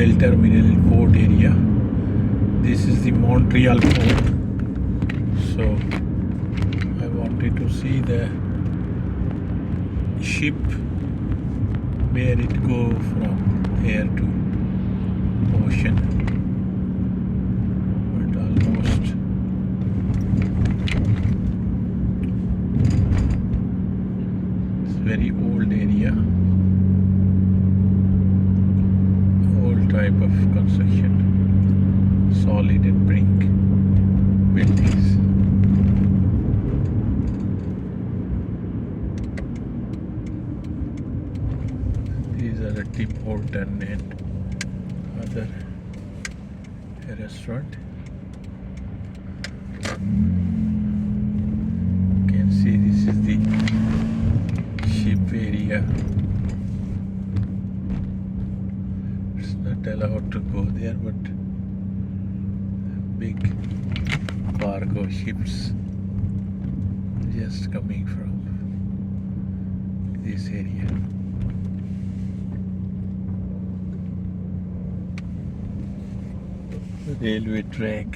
oil terminal port area. This is the Montreal port. So I wanted to see the ship where it go from air to ocean. But almost it's very old area. Old type of construction. Solid and brick buildings. These are the Tim Horton and other restaurant. You can see this is the ship area. It's not allowed to go there, but big cargo ships just coming from this area. Railway track.